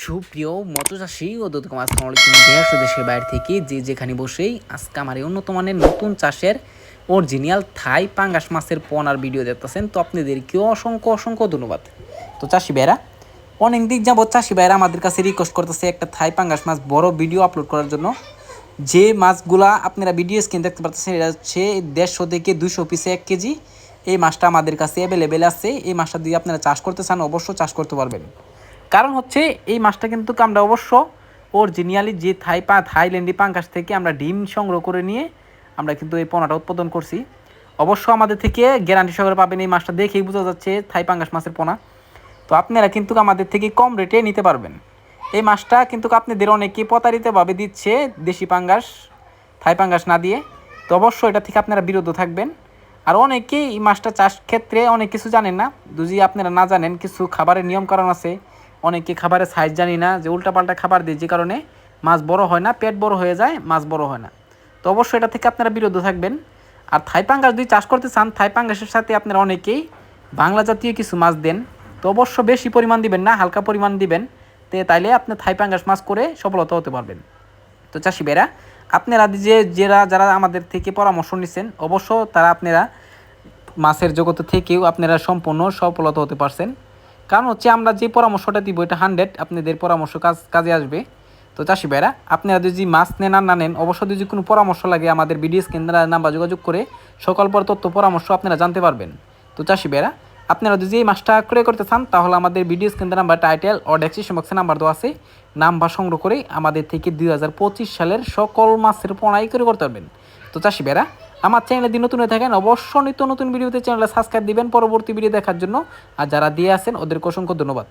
সুপ্রিয় মৎস্যচাষী ও দর্শক আসসালামু আলাইকুম। দেশ ও দেশের বাইরে থেকে যে যেখানে বসেই আজকে আমার এই উন্নত মানের নতুন চাষের অরিজিনাল থাই পাঙ্গাস মাছের পোনার ভিডিও দেখতেছেন, তো আপনাদেরকেও অসংখ্য অসংখ্য ধন্যবাদ। তো চাষি ভাইরা অনেক দিক যাবত চাষি ভাইরা আমাদের কাছে রিকোয়েস্ট করতেছে একটা থাই পাঙ্গাস মাছ বড় ভিডিও আপলোড করার জন্য। যে মাছগুলা আপনারা ভিডিও স্ক্রিন দেখতে পাচ্ছেন এটা হচ্ছে 150 থেকে 200 পিসে 1 কেজি। এই মাছটা আমাদের কাছে অ্যাভেলেবেল আছে। এই মাছটা দিয়ে আপনারা চাষ করতে চান অবশ্য চাষ করতে পারবেন। কারণ হচ্ছে এই মাছটা কিন্তু আমরা অবশ্য অরিজিনালি যে থাইল্যান্ডি পাঙ্গাস থেকে আমরা ডিম সংগ্রহ করে নিয়ে আমরা কিন্তু এই পোনাটা উৎপাদন করছি। অবশ্য আমাদের থেকে গ্যারান্টি সহকারে পাবেন, এই মাছটা দেখেই বোঝা যাচ্ছে থাই পাঙ্গাস মাছের পোনা। তো আপনারা কিন্তু আমাদের থেকে কম রেটে নিতে পারবেন। এই মাছটা কিন্তু আপনাদের অনেকেই প্রতারিতভাবে দিচ্ছে দেশি পাঙ্গাস থাই পাঙ্গাস না দিয়ে। তো অবশ্যই এটা থেকে আপনারা বিরত থাকবেন। আর অনেকেই এই মাছটা চাষ ক্ষেত্রে অনেক কিছু জানেন না। যদি আপনারা না জানেন কিছু খাবারের নিয়ম কারণ আছে, অনেকে খাবারের সাইজ জানি না, যে উল্টাপাল্টা খাবার দিই যে কারণে মাছ বড় হয় না, পেট বড় হয়ে যায়, মাছ বড় হয় না। তো অবশ্যই এটা থেকে আপনারা বিরত থাকবেন। আর থাই পাঙ্গাস যদি চাষ করতে চান, থাই পাঙ্গাসের সাথে আপনারা অনেকেই বাংলা জাতীয় কিছু মাছ দেন। তো অবশ্য বেশি পরিমাণ দিবেন না, হালকা পরিমাণ দিবেন। তাইলে আপনি থাই পাঙ্গাস মাছ করে সফলতা হতে পারবেন। তো চাষি ভাইরা আপনারা যারা আমাদের থেকে পরামর্শ নিচ্ছেন অবশ্য তারা আপনারা মাছের জগতে থেকেও আপনারা সম্পূর্ণ সফলতা হতে পারছেন। কারণ হচ্ছে আমরা যে পরামর্শটা দিব এটা 100 আপনাদের পরামর্শ কাজে আসবে। তো চাষি ভাইরা আপনারা যদি মাছ নেন আর না নেন অবশ্যই যদি কোনো পরামর্শ লাগে আমাদের ভিডিও স্ক্রিনের নাম্বার যোগাযোগ করে সকল তথ্য পরামর্শ আপনারা জানতে পারবেন। তো চাষি ভাইরা আপনারা যদি এই মাছটা ক্রয় করতে চান তাহলে আমাদের ভিডিও স্ক্রিনের নাম্বার টাইটেল ও ডেসক্রিপশন বক্সে নাম্বার দেওয়া আছে, নাম্বার সংগ্রহ করে আমাদের থেকে 2025 সালের সকল মাছের পোনাই করে করতে পারবেন। তো চাষি ভাইরা আমার চ্যানেলে যদি নতুন হয়ে থাকেন অবশ্যই নিত্য নতুন ভিডিওতে চ্যানেলে সাবস্ক্রাইব দিবেন পরবর্তী ভিডিও দেখার জন্য। আর যারা দিয়ে আছেন ওদেরকে অসংখ্য ধন্যবাদ।